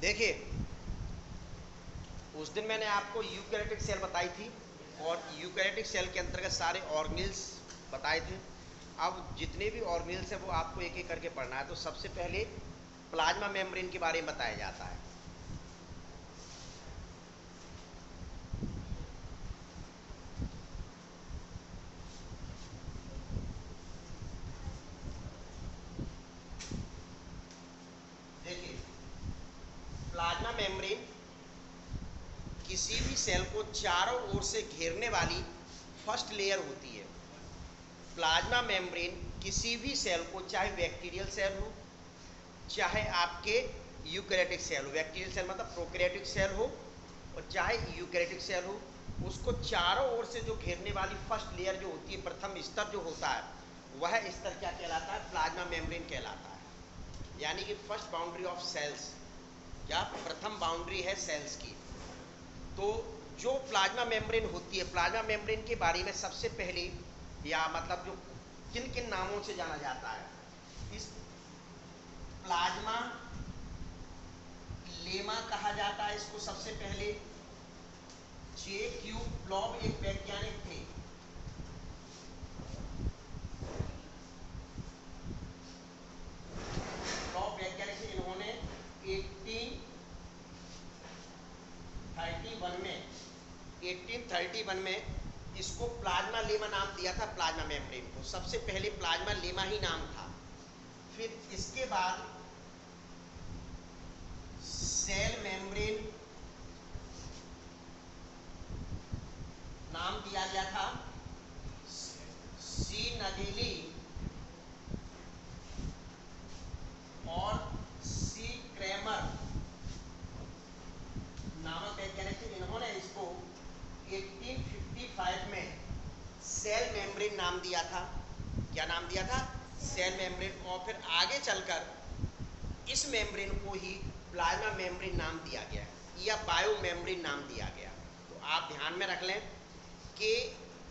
देखिए, उस दिन मैंने आपको यूकैरियोटिक सेल बताई थी और यूकैरियोटिक सेल के अंतर्गत सारे ऑर्गेनेल्स बताए थे। अब जितने भी ऑर्गेनेल्स हैं वो आपको एक एक करके पढ़ना है। तो सबसे पहले प्लाज्मा मेम्ब्रेन के बारे में बताया जाता है। देखिए, प्लाज्मा मेम्ब्रेन किसी भी सेल को चारों ओर से घेरने वाली फर्स्ट लेयर होती है। प्लाज्मा मेम्ब्रेन किसी भी सेल को, चाहे बैक्टीरियल सेल हो, चाहे आपके यूकैरियोटिक सेल हो, बैक्टीरियल सेल मतलब प्रोकैरियोटिक सेल हो, और चाहे यूकैरियोटिक सेल हो, उसको चारों ओर से जो घेरने वाली फर्स्ट लेयर जो होती है, प्रथम स्तर जो होता है, वह स्तर क्या कहलाता है? प्लाज्मा मेम्ब्रेन कहलाता है। यानी कि फर्स्ट बाउंड्री ऑफ सेल्स, क्या प्रथम बाउंड्री है सेल्स की। तो जो प्लाज्मा मेम्ब्रेन होती है, प्लाज्मा मेम्ब्रेन के बारे में सबसे पहले, या मतलब जो किन किन नामों से जाना जाता है, इस प्लाज्मा लेमा कहा जाता है इसको। सबसे पहले जे.क्यू. प्लॉब एक वैज्ञानिक थे, प्लॉब वैज्ञानिक थे। इन्होंने 1831 में इसको प्लाज्मा लेमा नाम दिया था, प्लाज्मा मेम्ब्रेन को। सबसे पहले प्लाज्मा लेमा ही नाम था। फिर इसके बाद सेल मेम्ब्रेन नाम दिया गया था, सी नगेली और सी क्रेमर नामक वैज्ञानिक थे। इन्होंने इसको 1855 में सेल मेम्ब्रेन नाम दिया था। क्या नाम दिया था? Cell membrane. और फिर आगे चलकर इस मेम्ब्रेन को ही प्लाज्मा मेम्ब्रेन नाम दिया गया या बायो मेम्ब्रेन नाम दिया गया। तो आप ध्यान में रख लें कि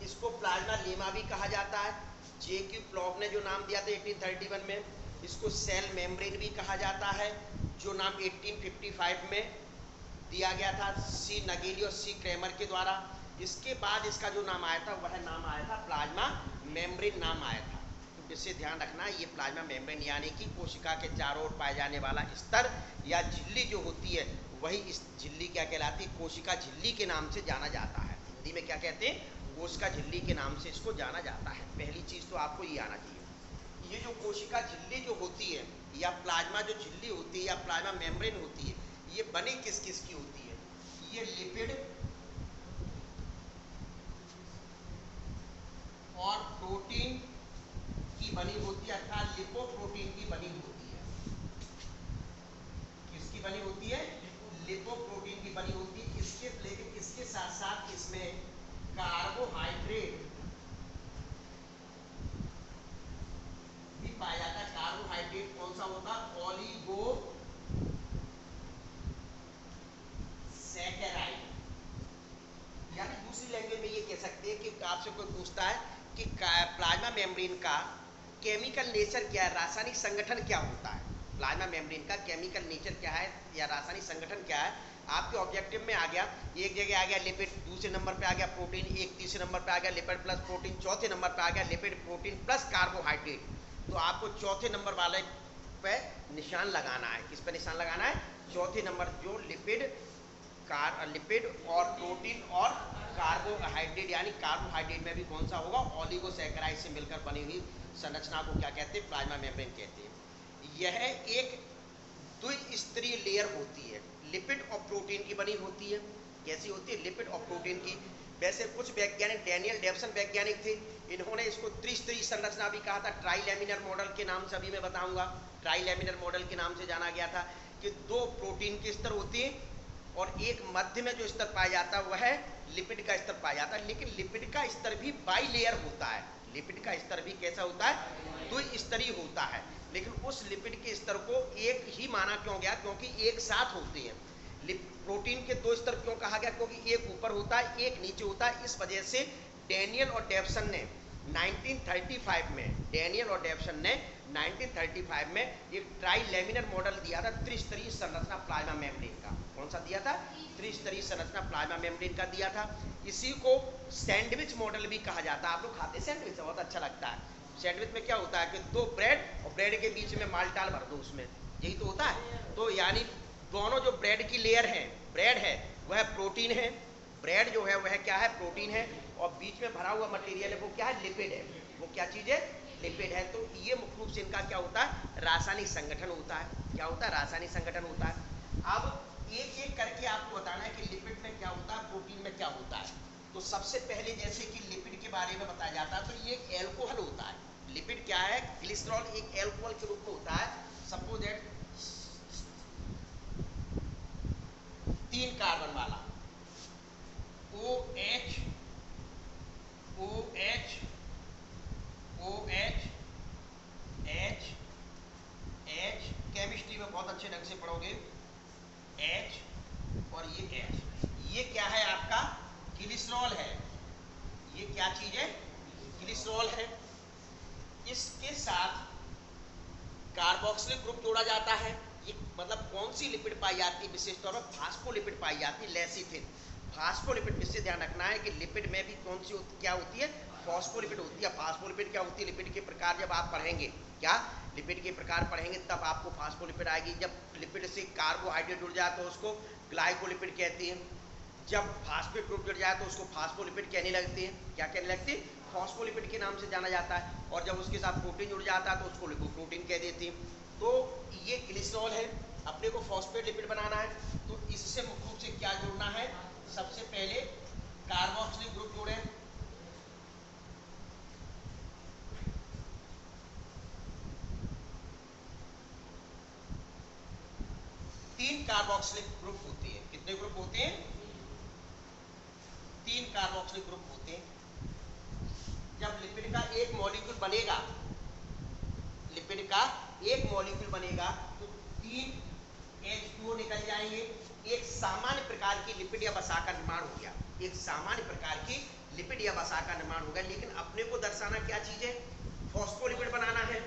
इसको प्लाज्मा लेमा भी कहा जाता है, जे.क्यू. प्लॉब ने जो नाम दिया था 1831 में। इसको सेल मेम्ब्रेन भी कहा जाता है, जो नाम 1855 में दिया गया था सी नगेली और सी क्रेमर के द्वारा। इसके बाद इसका जो नाम आया था वह नाम आया था प्लाज्मा मेम्ब्रेन नाम आया था। तो इससे ध्यान रखना, ये प्लाज्मा मेम्ब्रेन यानी कि कोशिका के चारों ओर पाए जाने वाला स्तर या झिल्ली जो होती है, वही इस झिल्ली क्या कहलाती है? कोशिका झिल्ली के नाम से जाना जाता है। हिंदी में क्या कहते हैं? कोशिका झिल्ली के नाम से इसको जाना जाता है। पहली चीज तो आपको ये आना चाहिए। ये जो कोशिका झिल्ली जो होती है, या प्लाज्मा जो झिल्ली होती है, या प्लाज्मा मेम्ब्रेन होती है, ये बनी किस किस की होती है? ये लिपिड और प्रोटीन की बनी होती है, अर्थात लिपोप्रोटीन की बनी होती है। किसकी बनी होती है? लिपोप्रोटीन की बनी होती है। लेकिन इसके साथ साथ इसमें कार्बोहाइड्रेट भी पाया जाता है। कार्बोहाइड्रेट कौन सा होता? Oligo saccharide. यानी दूसरी लैंग्वेज में ये कह सकते हैं कि आपसे कोई पूछता है कि प्लाज्मा मेम्ब्रेन का केमिकल नेचर क्या है, रासायनिक संगठन क्या होता है, प्लाज्मा मेम्ब्रेन का केमिकल नेचर क्या है या रासायनिक संगठन क्या है। आपके ऑब्जेक्टिव में आ गया, एक जगह आ गया लिपिड, दूसरे नंबर पे आ गया प्रोटीन, एक तीसरे नंबर पे आ गया लिपिड प्लस प्रोटीन, चौथे नंबर पे आ गया लिपिड प्रोटीन प्लस कार्बोहाइड्रेट। तो आपको चौथे नंबर वाले पे निशान लगाना है। किस पे निशान लगाना है? चौथे नंबर, जो लिपिड और प्रोटीन और कार्बोहाइड्रेट, यानी कार्बोहाइड्रेट में भी कौन सा होगा? ओलिगोसैकेराइड से मिलकर बनी हुई संरचना को क्या कहते हैं? प्लाज्मा मेम्ब्रेन कहते हैं। यह एक द्विस्तरीय लेयर होती है, लिपिड और प्रोटीन की बनी होती है। कैसी होती है? लिपिड और प्रोटीन की। वैसे कुछ वैज्ञानिक, डैनियल डेवसन वैज्ञानिक थे, इन्होंने इसको त्रिस्तरीय संरचना भी कहा था। ट्राइलैमिनर मॉडल के नाम से अभी मैं बताऊंगा, ट्राइलैमिनर मॉडल के नाम से जाना गया था कि दो प्रोटीन के स्तर होते हैं और एक मध्य में जो स्तर पाया जाता है वह लिपिड का स्तर पाया जाता है। लेकिन लिपिड का स्तर भी बाई लेयर होता है। लिपिड का स्तर भी कैसा होता है? द्विस्तरीय होता है। लेकिन उस लिपिड के स्तर को एक ही माना क्यों गया? क्योंकि एक साथ होते हैं। प्रोटीन के दो स्तर क्यों कहा गया? क्योंकि एक ऊपर होता है, एक नीचे होता है। इस वजह से डैनियल और डेवसन ने 1935 में, डैनियल और डेवसन ने 1935 में एक ट्राई लेमिनर मॉडल दिया था त्रिस्तरीय संरचना प्लाज्मा मेम्ब्रेन का। कौन सा दिया था? त्रिस्तरीय संरचना प्लाज्मा मेम्ब्रेन का दिया था। इसी को सैंडविच मॉडल भी कहा जाता है। आप लोग खाते सैंडविच, बहुत अच्छा लगता है। सैंडविच में क्या होता है कि दो ब्रेड और ब्रेड के बीच में माल्टाल भर दो, उसमें यही तो होता है। तो यानी दोनों जो ब्रेड की लेयर है, ब्रेड है वह प्रोटीन है, ब्रेड जो है वह क्या है? प्रोटीन है, और बीच में भरा हुआ मटेरियल है वो क्या है? लिपिड है। वो क्या चीज है? लिपिड है। तो ये मुख्य रूप से इनका क्या होता है? रासायनिक संगठन होता है। क्या होता है? रासायनिक संगठन होता है। अब एक एक करके आपको बताना है कि लिपिड में क्या होता है, प्रोटीन में क्या होता है। तो सबसे पहले जैसे कि लिपिड के बारे में बताया जाता है, तो ये एक एल्कोहल होता है। लिपिड क्या है? ग्लिसरॉल एक एल्कोहल के रूप में होता है। सपोज दैट 3 कार्बन वाला OH OH OH H H, chemistry में बहुत अच्छे ढंग से पढ़ोगे। H और ये H, ये क्या है? आपका ग्लिसरॉल है। ये क्या चीज है? ग्लिसरॉल है। इसके साथ कार्बोक्सिलिक ग्रुप जोड़ा जाता है। ये मतलब कौन सी लिपिड पाई जाती है? विशेष तौर पर फास्फोलिपिड पाई जाती है, लेसिथिन। फास्फोलिपिड, इससे ध्यान रखना है कि लिपिड में भी कौन सी क्या होती है? फॉस्फोलिपिड होती है। फास्फोलिपिड क्या होती है? लिपिड के प्रकार जब आप पढ़ेंगे, क्या लिपिड के प्रकार पढ़ेंगे तब आपको फास्फोलिपिड आएगी। जब लिपिड से कार्बोहाइड्रेट जुड़ जाए तो उसको ग्लाइकोलिपिड कहते हैं। जब फास्फेट ग्रुप जुड़ जाए तो उसको फास्फोलिपिड कहने लगते हैं। क्या कहने लगते हैं? फॉस्फोलिपिड के नाम से जाना जाता है। और जब उसके साथ प्रोटीन जुड़ जाता है तो उसको लिपोप्रोटीन कह देते हैं। तो ये ग्लिसरॉल है। अपने को फॉस्फेट लिपिड बनाना है तो इससे मुख्य रूप से क्या जोड़ना है? सबसे पहले कार्बोक्सिलिक ग्रुप जोड़े, 3 कार्बोक्सिलिक ग्रुप होते हैं। कितने ग्रुप होते हैं? 3 कार्बोक्सिलिक ग्रुप होते हैं। जब लिपिड का एक मॉलिक्यूल बनेगा, लिपिड का एक मॉलिक्यूल बनेगा तो 3 H2O निकल जाएंगे। एक सामान्य प्रकार की लिपिड या वसा का निर्माण हो गया। एक सामान्य प्रकार की लिपिड या वसा का निर्माण हो गया। लेकिन अपने को दर्शाना क्या चीज है? फॉस्फोलिपिड बनाना है।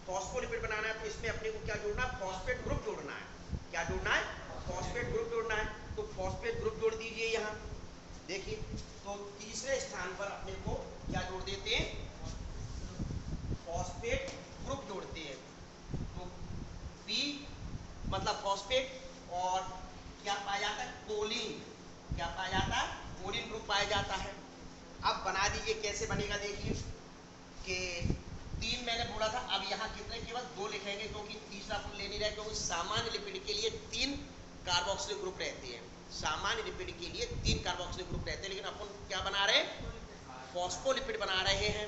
फॉस्फोलिपिड बनाना है तो इसमें अपने को क्या जोड़ना है? फॉस्फेट ग्रुप जोड़ना है। क्या जोड़ना है? फॉस्फेट ग्रुप जोड़ना है। तो फॉस्फेट ग्रुप जोड़ दीजिए यहाँ। देखिए, तो तीसरे स्थान पर अपने को क्या जोड़ देते हैं? फॉस्फेट ग्रुप जोड़ते हैं। तो P मतलब फॉस्फेट, और क्या पाया जाता है? कोलिन। क्या पाया जाता है? कोलिन ग्रुप पाया जाता है। अब बना दीजिए, कैसे बनेगा देखिए कि 3 मैंने बोला था, अब यहाँ कितने? केवल 2 लिखेंगे क्योंकि तीसरा अपन ले नहीं रहे, क्योंकि सामान्य लिपिड के लिए 3 कार्बोक्सिलिक ग्रुप रहते हैं। सामान्य लिपिड के लिए 3 कार्बोक्सिलिक ग्रुप रहते हैं, लेकिन अपन क्या बना रहे हैं? फॉस्फोलिपिड बना रहे हैं।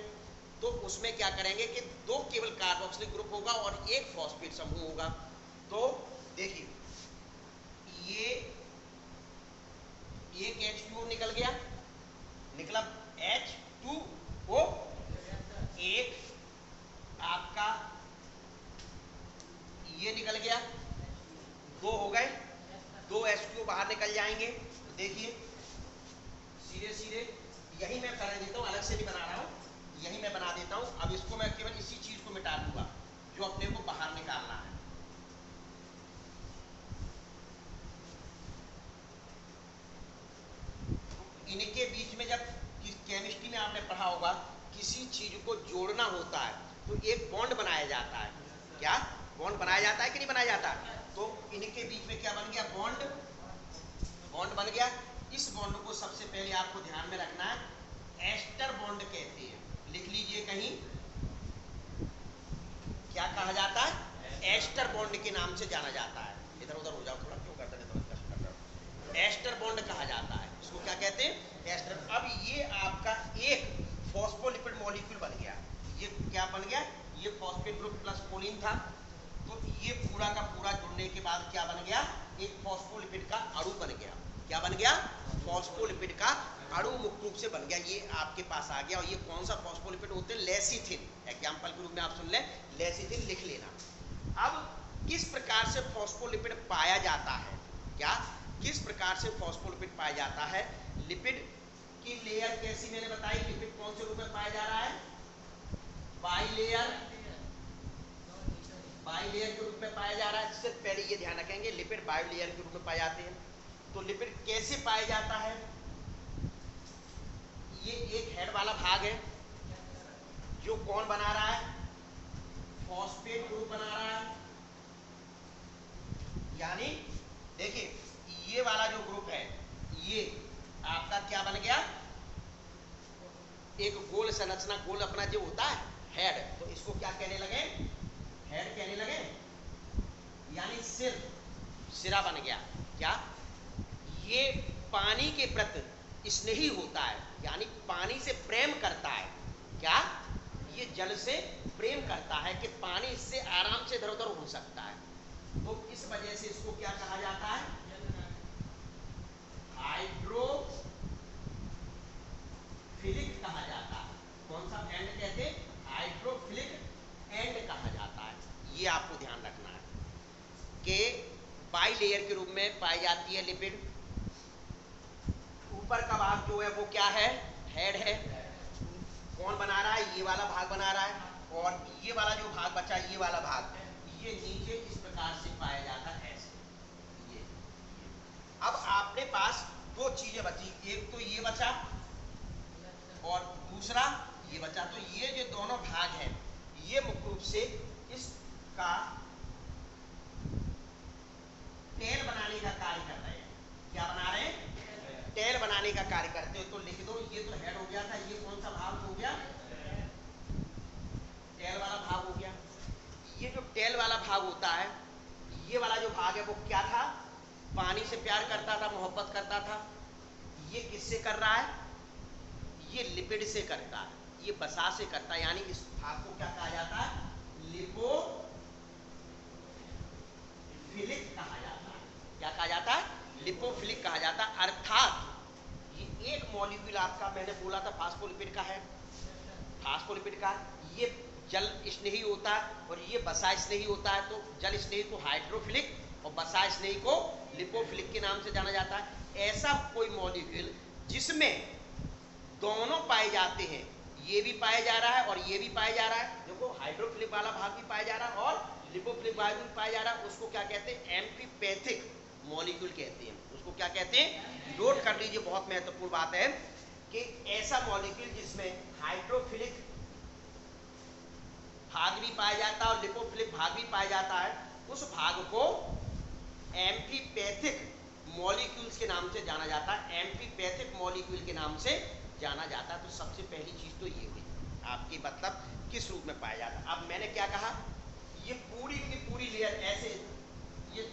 तो उसमें क्या करेंगे कि 2 केवल कार्बोक्सिलिक ग्रुप होगा और 1 फॉस्फेट समूह होगा। तो देखिए, ये एक H2O निकल गया, निकला H2O, एक आपका ये निकल गया, 2 हो गए, 2 H2O बाहर निकल जाएंगे। तो देखिए सीधे सीधे यही मैं कर देता हूँ, अलग से नहीं बना रहा हूँ, यही मैं बना देता हूँ। अब इसको मैं केवल इसी चीज को मिटा दूंगा जो अपने को बाहर निकालना है। इनके बीच में जब केमिस्ट्री में आपने पढ़ा होगा, किसी चीज को जोड़ना होता है तो एक बॉन्ड बनाया जाता है। क्या बॉन्ड बनाया जाता है कि नहीं बनाया जाता? तो इनके बीच में क्या बन गया? बॉन्ड। बॉन्ड बन गया। इस बॉन्ड को सबसे पहले आपको ध्यान में रखना है, एस्टर बॉन्ड कहते हैं। लिख लीजिए कहीं, क्या कहा जाता है? एस्टर बॉन्ड के नाम से जाना जाता है। इधर उधर हो जाओ थोड़ा, क्यों करते हैं इधर कष्ट कर रहे हो? एस्टर बॉन्ड कहा जाता है इसको। क्या कहते हैं? एस्टर। अब ये आपका एक फॉस्फोलिपिड मॉलिक्यूल बन गया। ये क्या बन गया? ये फॉस्फेट ग्रुप प्लस कोलिन था। तो ये पूरा का पूरा जुड़ने के बाद क्या बन गया? एक फॉस्फोलिपिड का अणु बन गया। क्या बन गया? फॉस्फोलिपिड का अणु मुख्य रूप से बन गया। ये आपके पास आ गया। और ये कौन सा फॉस्फोलिपिड होते हैं? लेसिथिन। एग्जाम्पल के रूप में आप सुन लें, लेसिथिन लिख लेना। अब किस प्रकार से फॉस्फोलिपिड पाया जाता है? क्या किस प्रकार से फॉस्फोलिपिड पाया जाता है? लिपिड की लेयर कैसी मैंने बताई? लिपिड कौन से रूप में पाया जा रहा है? बाइलेयर बाइलेयर के रूप में पाया जा रहा है। सिर्फ पहले ये ध्यान रखेंगे, लिपिड बाइलेयर के रूप में पाए जाते हैं। तो लिपिड कैसे पाया जाता है? ये एक हेड वाला भाग है जो कौन बना रहा है? फॉस्फेट ग्रुप बना रहा है। यानी देखिए ये वाला जो ग्रुप है ये आपका क्या बन गया? एक गोल संरचना, गोल अपना जो होता है हेड, तो इसको क्या कहने लगे? हेड कहने लगे। यानी सिरा बन गया। क्या? ये पानी के प्रति स्नेही होता है, यानी पानी से प्रेम करता है। क्या? ये जल से प्रेम करता है कि पानी इससे आराम से इधर उधर हो सकता है। तो इस वजह से इसको क्या कहा जाता है? हाइड्रोफिलिक कहा जाता है। कौन सा एंड कहते हैं? हाइड्रोफिलिक एंड कहा जाता है। ये आपको ध्यान रखना है कि बाइलेयर के रूप में पाई जाती है लिपिड। ऊपर का भाग जो है वो क्या है? हेड है। कौन बना रहा है? ये वाला भाग बना रहा है। और ये वाला जो भाग बचा, ये वाला भाग, ये नीचे इस प्रकार से पाया जाता है ऐसे। ये अब आपने पास दो चीजें बची, एक तो ये बचा और दूसरा ये बचा। तो ये जो दोनों भाग हैं ये मुख्य रूप से इसका टेल बनाने का कार्य कर रहे हैं। क्या बना रहे हैं? टेल बनाने का कार्य करते हो। तो लिख दो, ये तो हेड हो गया था, ये कौन सा भाग हो गया? टेल वाला भाग हो गया। ये जो टेल वाला भाग होता है, ये वाला जो भाग है वो क्या था? पानी से प्यार करता था, मोहब्बत करता था। ये किससे कर रहा है? ये लिपिड से करता है, ये वसा से करता है। यानी इस भाग को क्या कहा जाता है? लिपोफिलिक कहा जाता है। क्या कहा जाता है? लिपोफिलिक कहा जाता है। अर्थात ये एक मॉलिक्यूल आपका, मैंने बोला था फास्फोलिपिड का है, फास्फोलिपिड का, ये जल स्नेही होता है और ये वसा स्नेही होता है। तो जल स्नेही को हाइड्रोफिलिक और वसा स्नेही को लिपोफिलिक के नाम से जाना जाता है। ऐसा कोई मॉलिक्यूल जिसमें दोनों पाए जाते हैं, ये भी पाया जा रहा है और ये भी पाया जा रहा है। देखो हाइड्रोफिलिक वाला भाग भी पाया जा रहा है और लिपोफिलिक भाग भी पाया जा रहा है। उसको क्या कहते हैं? एम्फीपैथिक मॉलिक्यूल कहते हैं। उसको क्या कहते हैं? नोट कर लीजिए, बहुत महत्वपूर्ण बात है कि ऐसा मॉलिक्यूल जिसमें हाइड्रोफिलिक भाग भी पाया जाता है और लिपोफिलिक भाग भी पाया जाता है, उस भाग को एम्फीपैथिक मॉलिक्यूल्स के नाम से जाना जाता है। एम्फीपैथिक मॉलिक्यूल के नाम से जाना जाता है। तो सबसे पहली चीज तो ये हुई आपकी, मतलब किस रूप में पाया जाता है। अब मैंने क्या कहा? ये पूरी की पूरी लेयर ऐसे, ये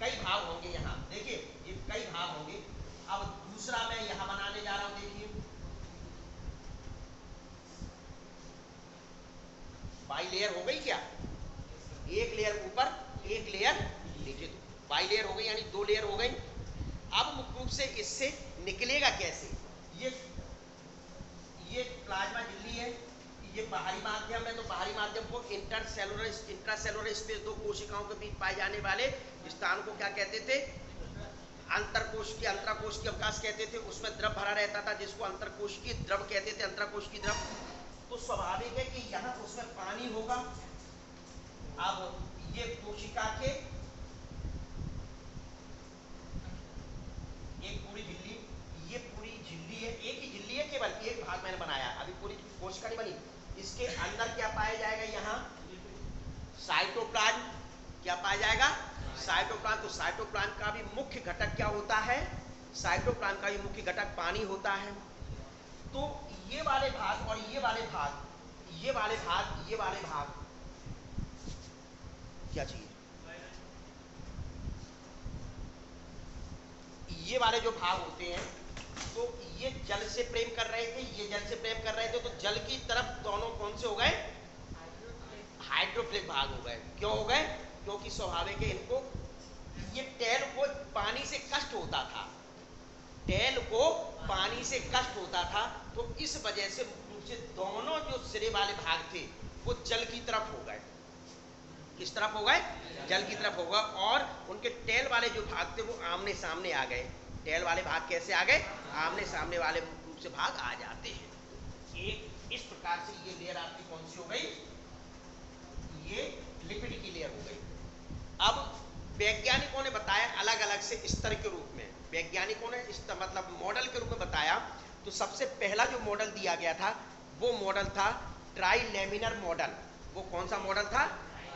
कई भाग होंगे। यहाँ देखिए ये कई भाग होंगे। अब दूसरा मैं यहाँ बनाने जा रहा हूँ। देखिए बाइलेयर हो गई क्या? एक लेयर ऊपर, एक लेयर नीचे, तो बाइलेयर हो गई, यानी दो लेयर हो गई। अब मुख्य रूप से इससे निकलेगा कैसे? ये प्लाज्मा झिल्ली है, ये बाहरी माध्यम है। तो बाहरी माध्यम को इंट्रासेलुलर स्पेस, दो कोशिकाओं के बीच पाए जाने वाले स्थान को क्या कहते थे? अंतराकोश की अवकाश कहते थे। उसमें द्रव भरा रहता था जिसको अंतरकोश की द्रव कहते थे, अंतराकोश की द्रव। तो स्वाभाविक है कि यहाँ उसमें पानी होगा। अब ये कोशिका के एक पूरी झिल्ली, ये पूरी झिल्ली है, एक ही झिल्ली है, केवल एक भाग मैंने बनाया, अभी पूरी कोशिका नहीं बनी। इसके अंदर क्या पाया जाएगा? यहाँ साइटोप्लाज्म। क्या पाया जाएगा? साइटोप्लाज्म। तो साइटोप्लाज्म का भी मुख्य घटक क्या होता है? साइटोप्लाज्म का भी मुख्य घटक पानी होता है। तो ये वाले भाग और ये वाले भाग, ये वाले भाग, ये वाले भाग क्या चाहिए? ये वाले जो भाग होते हैं, तो ये जल से प्रेम कर रहे थे, ये जल से प्रेम कर रहे थे। तो जल की तरफ दोनों कौन से हो गए? हाइड्रोफिलिक भाग हो गए। क्यों हो गए? क्योंकि स्वाभाविक है इनको, ये टेल को पानी से कष्ट होता था, टेल को पानी से कष्ट होता था। तो इस वजह से दोनों जो सिरे वाले भाग थे वो जल की तरफ हो गए। किस तरफ हो गए? जल की तरफ होगा। और उनके टेल वाले जो भाग थे वो आमने सामने आ गए। टेल वाले भाग कैसे आ गए? आमने सामने वाले रूप से भाग आ जाते हैं। एक इस प्रकार से ये लेयर आपकी कौन सी हो गई? ये लिपिड की लेयर हो गई। अब वैज्ञानिकों ने बताया अलग अलग से स्तर के रूप में, वैज्ञानिकों ने इस मतलब मॉडल के रूप में बताया। तो सबसे पहला जो मॉडल दिया गया था वो मॉडल था ट्राई लेमिनर मॉडल। वो कौन सा मॉडल था?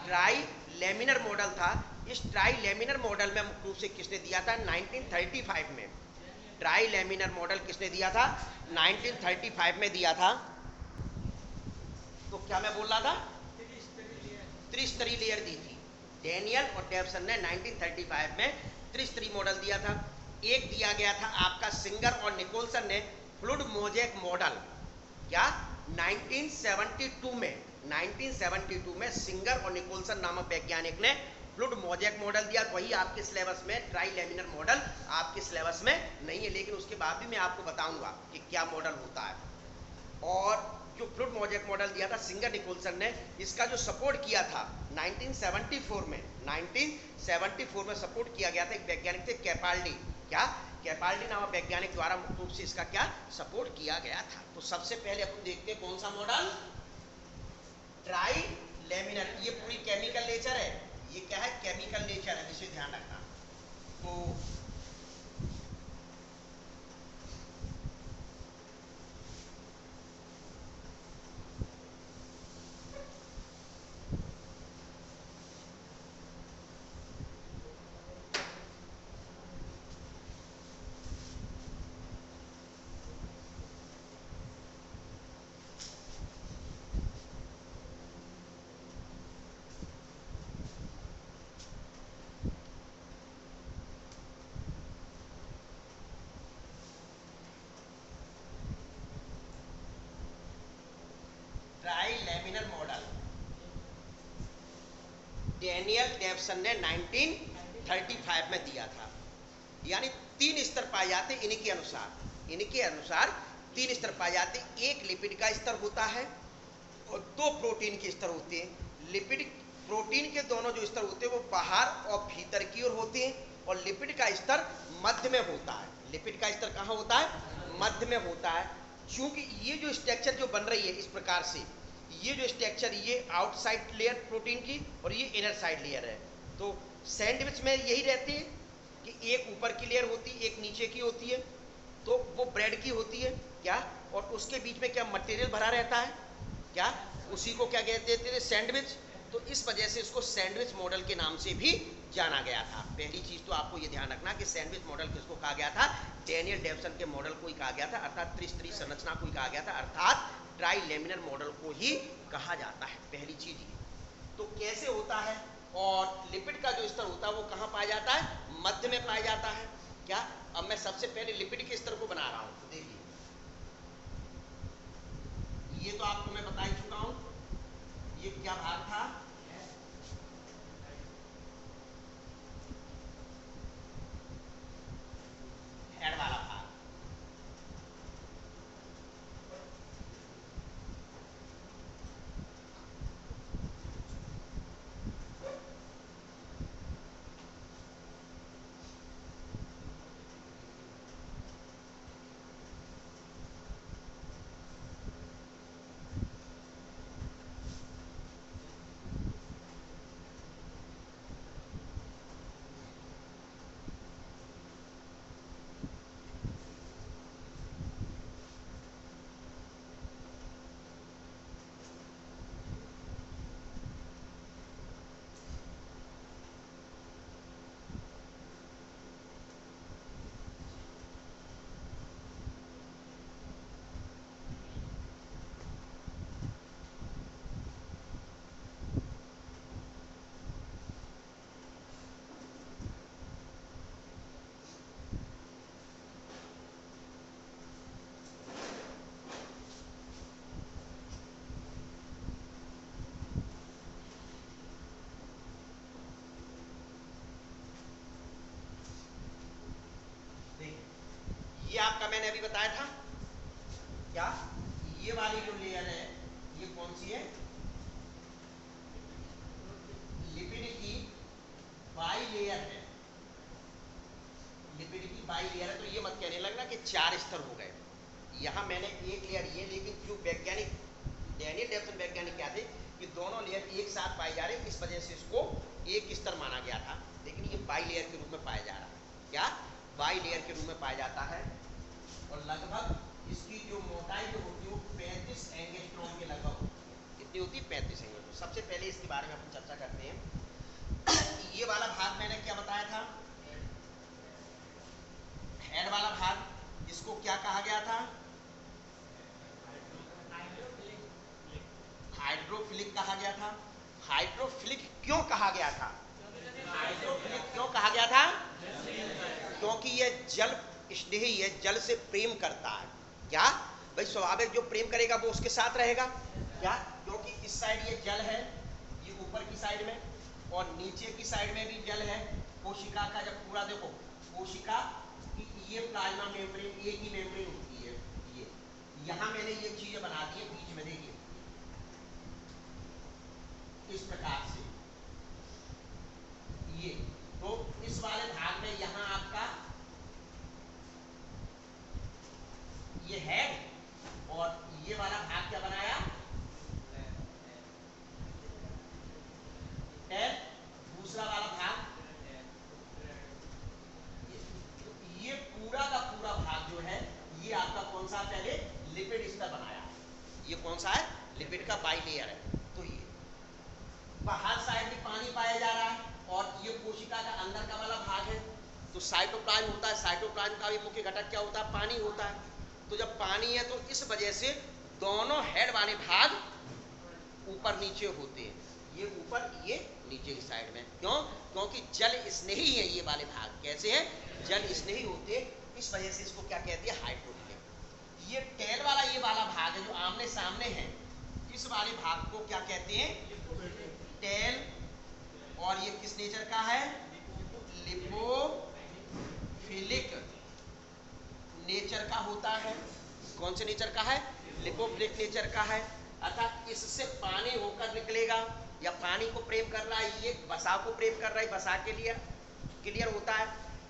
ट्राई लेमिनर मॉडल था। इस ट्राई लेमिनर मॉडल में मुख्य रूप से किसने दिया था? 1935 में। ट्राई लेमिनर मॉडल किसने दिया था? 1935 में दिया था। तो क्या मैं बोल रहा था? त्रिस्तरीय लेयर दी थी। डेनियल और डेवसन ने 1935 में त्रिस्तरीय मॉडल दिया था। एक दिया गया था आपका सिंगर और निकोलसन ने फ्लूइड मोज़ेक मॉडल। क्या? 1972 में सिंगर और निकोलसन नामक वैज्ञानिक ने फ्लूइड मोज़ेक मॉडल दिया। वही आपके सिलेबस में ट्राई लेमिनर मॉडल आपके सिलेबस में नहीं है, लेकिन उसके बाद भी मैं आपको बताऊंगा कि क्या मॉडल होता है। और जो फ्लूइड मोज़ेक मॉडल दिया था सिंगर निकोलसन ने, इसका जो सपोर्ट किया था 1974 में सपोर्ट किया गया था एक वैज्ञानिक थे कैपाल्डी। क्या? कैपाल्डी नामक वैज्ञानिक द्वारा मुख्य रूप से इसका क्या सपोर्ट किया गया था। तो सबसे पहले अपन देखते हैं कौन सा मॉडल? Try laminar. ये पूरी केमिकल नेचर है, ये क्या है? केमिकल नेचर है, जिसे ध्यान रखना। तो try laminar model Daniel Dawson ने 1935 में दिया था। यानी 3 स्तर पाए जाते इनके अनुसार 3 स्तर पाए जाते। एक लिपिड का स्तर होता है और 2 प्रोटीन के स्तर होते हैं। लिपिड प्रोटीन के दोनों जो स्तर होते हैं वो बाहर और भीतर की ओर होते हैं, और लिपिड का स्तर मध्य में होता है। लिपिड का स्तर कहाँ होता है? मध्य में होता है। क्योंकि ये जो स्ट्रक्चर जो बन रही है इस प्रकार से, ये जो स्ट्रक्चर, ये आउटसाइड लेयर प्रोटीन की और ये इनर साइड लेयर है। तो सैंडविच में यही रहती है कि एक ऊपर की लेयर होती है, एक नीचे की होती है। तो वो ब्रेड की होती है क्या, और उसके बीच में क्या मटेरियल भरा रहता है क्या, उसी को क्या कहते थे? सैंडविच। तो इस वजह से इसको सैंडविच मॉडल के नाम से भी जाना गया था। पहली चीज तो आपको ये ध्यान रखना कि सैंडविच मॉडल किसको कहा गया था? डेनियल डेवसन के मॉडल को ही कहा गया था, अर्थात त्रिस्तरीय संरचना को ही कहा गया था, अर्थात ट्राई लेमिनर मॉडल को ही कहा जाता है। पहली चीज ये। तो कैसे होता है? और लिपिड का जो स्तर होता है वो कहाँ पाया जाता है? मध्य में पाया जाता है। क्या? अब मैं सबसे पहले लिपिड के स्तर को बना रहा हूं। तो देखिए, ये तो आपको मैं बता ही चुका हूं, ये क्या भाग था? हेड वाला भाग। ये आपका मैंने अभी बताया था क्या, ये वाली जो लेयर है ये कौन सी है? लिपिड की बाई लेयर है। लिपिड की बाई लेयर है। तो ये मत कहने लगना कि 4 स्तर हो गए। यहां मैंने एक लेयर ये, लेकिन जो वैज्ञानिक डेनियल डेवसन वैज्ञानिक क्या थे, कि दोनों लेयर एक साथ पाए जा रहे हैं, इस वजह से इसको एक स्तर माना गया था, लेकिन ये बाई लेयर के रूप में पाया जा रहा है। क्या बाई लेयर के रूप में पाया जाता है। और लगभग इसकी जो मोटाई जो होती है वो 35 एंगस्ट्रॉम के लगभग होती है। कितनी होती है? 35 एंगस्ट्रॉम। सबसे पहले इसके बारे में अपन चर्चा करते हैं। ये वाला भाग मैंने क्या बताया था? हेड वाला भाग, इसको क्या कहा गया था? हाइड्रोफिलिक कहा गया था। हाइड्रोफिलिक क्यों कहा गया था? हाइड्रोफिलिक क्यों कहा गया था? क्योंकि यह जल स्नेही है, जल से प्रेम करता है। क्या भाई? स्वाभाविक जो प्रेम करेगा वो उसके साथ रहेगा। क्या? क्योंकि इस साइड ये जल है, ये ऊपर की साइड में, और नीचे की साइड में भी जल है। कोशिका का जब पूरा देखो, कोशिका की ये प्लाज्मा मेम्ब्रेन एक ही मेम्ब्रेन होती है। ये यहां मैंने ये चीजें बना दी है बीच में, देखिए इस प्रकार से। ये तो इस वाले भाग में यहां आपका ये हेड, और ये वाला भाग क्या बनाया? टेल। दूसरा वाला भाग ये पूरा का पूरा भाग जो है ये आपका कौन सा? पहले लिपिड स्तर बनाया है। ये कौन सा है? लिपिड का बाई लेयर है। तो ये बाहर साइड भी पानी पाया जा रहा है, और ये कोशिका का अंदर का वाला भाग है। तो साइटोप्लाज्म होता है, साइटोप्लाज्म का भी मुख्य घटक क्या होता है? पानी होता है। तो जब पानी है तो इस वजह से दोनों हेड वाले भाग ऊपर नीचे होते हैं। ये ऊपर, ये नीचे की साइड में। क्यों? क्योंकि जल स्नेही है ये वाले भाग। कैसे हैं? जल स्नेही होते हैं। इस वजह से इसको क्या कहते हैं? हाइड्रोफिलिक। ये टेल वाला ये वाला भाग है जो आमने सामने है, इस वाले भाग को क्या कहते हैं? टेल। और ये किस नेचर का है? लिपोफिलिक नेचर का होता है। कौन से नेचर का है? लिपोफिलिक नेचर का है। अर्थात इससे पानी होकर निकलेगा, या पानी को प्रेम कर रहा है, ये वसा को प्रेम कर रहा है, वसा के लिए क्लियर होता है।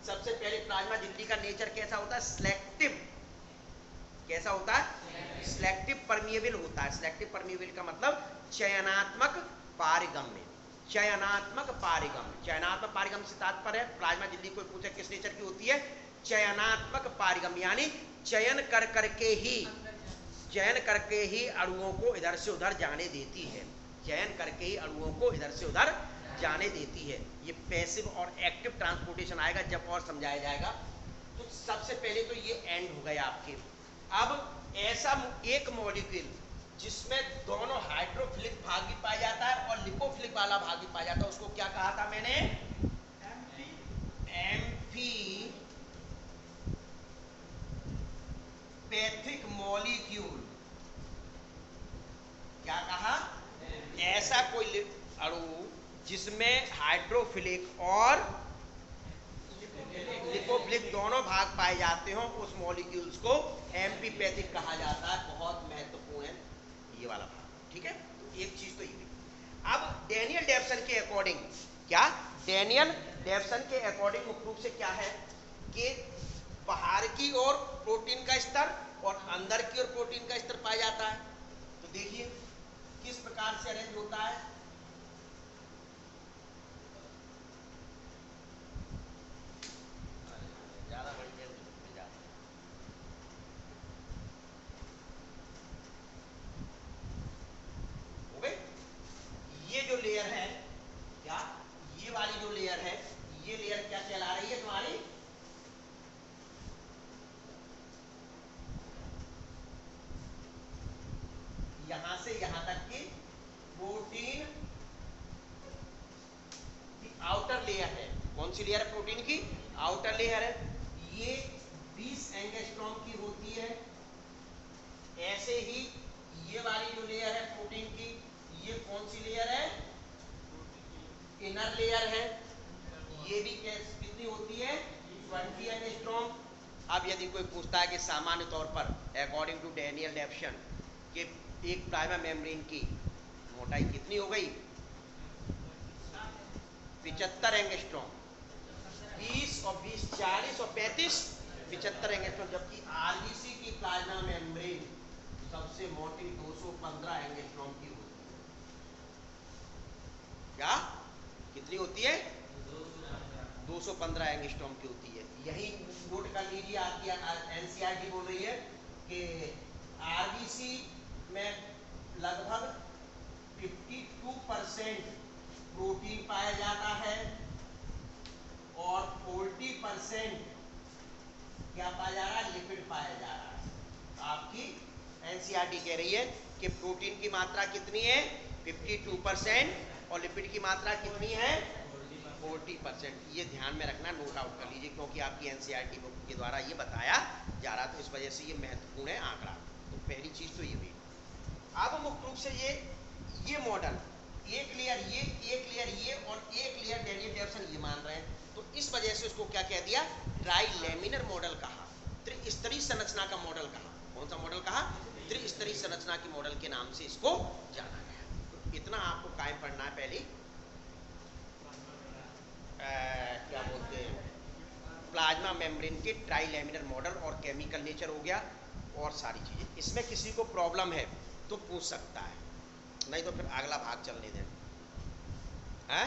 सबसे पहले प्लाज्मा झिल्ली का नेचर कैसा होता है? सिलेक्टिव। कैसा होता है? सिलेक्टिव परमिएबल होता है। सिलेक्टिव परमिएबल का मतलब चयनात्मक पारगम्य। चयनात्मक पारगम्य। चयनात्मक पारगम्य से तात्पर्य है, प्लाज्मा झिल्ली कोई पूछे किस नेचर की होती है? चयनात्मक पारगम्य, यानी चयन करके ही अणुओं को इधर से उधर जाने देती है। चयन करके ही अणुओं को इधर से उधर जाने देती है। ये पैसिव और एक्टिव ट्रांसपोर्टेशन आएगा जब और समझाया जाएगा। तो सबसे पहले तो ये एंड हो गया आपके। अब ऐसा एक मॉलिक्यूल जिसमें दोनों हाइड्रोफिलिक भाग भी पाया जाता है और लिपोफिलिक वाला भाग भी पाया जाता है, उसको क्या कहा था मैंने? Amphipathic molecule. क्या कहा? ऐसा कोई अणु जिसमें हाइड्रोफिलिक और लिपोफिलिक दोनों भाग पाए जाते हो, उस मॉलिक्यूल्स को एम्फीपैथिक कहा जाता है। बहुत महत्वपूर्ण है ये वाला भाग। ठीक है, तो एक चीज तो ये। अब डेनियल डेफसन के अकॉर्डिंग, क्या डेनियल डेफसन के अकॉर्डिंग मुख्य रूप से क्या है कि बाहर की ओर प्रोटीन का स्तर और अंदर की ओर प्रोटीन का स्तर पाया जाता है। तो देखिए किस प्रकार से अरेंज होता है। ये जो लेयर है, क्या ये वाली जो लेयर है, ये लेयर क्या कहला रही है तुम्हारी? यहां से यहां तक की प्रोटीन की आउटर लेयर है। कौन सी लेयर है? प्रोटीन की आउटर लेयर है। ये 20 एंगस्ट्रॉम की होती है। ऐसे ही ये वाली जो लेयर है प्रोटीन की, ये कौन सी लेयर है? इनर लेयर है। ये भी कितनी होती है? 20 एंगस्ट्रॉम। अब यदि कोई पूछता है कि सामान्य तौर पर अकॉर्डिंग टू डेनियल डेफसन कि एक प्लाज्मा मेम्ब्रेन की मोटाई कितनी हो गई? 75 एंगस्ट्रॉम। 20 और 20 40 और 35 75 एंगस्ट्रॉम। जबकि आरबीसी की प्लाज्मा मेम्ब्रेन सबसे मोटी 215 एंगस्ट्रॉम की होती है। क्या कितनी होती है? 215 एंगस्ट्रॉम की होती है। यही नोट कर लीजिए, आपकी एनसीईआरटी बोल रही है कि आरबीसी में लगभग 52% प्रोटीन पाया जाता है और 40% क्या पाया जा रहा है? लिपिड पाया जा रहा है। आपकी एनसीईआरटी कह रही है कि प्रोटीन की मात्रा कितनी है? 52% और लिपिड की मात्रा कितनी है? 40%। ये ध्यान में रखना, नोट आउट कर लीजिए, क्योंकि आपकी एनसीईआरटी बुक के द्वारा ये बताया जा रहा, तो इस वजह से ये महत्वपूर्ण है आंकड़ा। तो पहली चीज तो ये हुई। अब मुख्य रूप से ये मॉडल एक लेयर ये और एक लेयर डेरिवेशन ये मान रहे हैं, तो इस वजह से उसको क्या कह दिया? ट्राई लैमिनर मॉडल कहा, त्रिस्तरीय संरचना का मॉडल कहा। कौन सा मॉडल कहा? त्रिस्तरीय संरचना के मॉडल के नाम से इसको जाना गया। तो इतना आपको कायम पढ़ना है। पहले क्या बोलते हैं, प्लाज्मा मेम्ब्रेन के ट्राई लैमिनर मॉडल और केमिकल नेचर हो गया और सारी चीजें। इसमें किसी को प्रॉब्लम है तो पूछ सकता है, नहीं तो फिर अगला भाग चलने दें। हैं?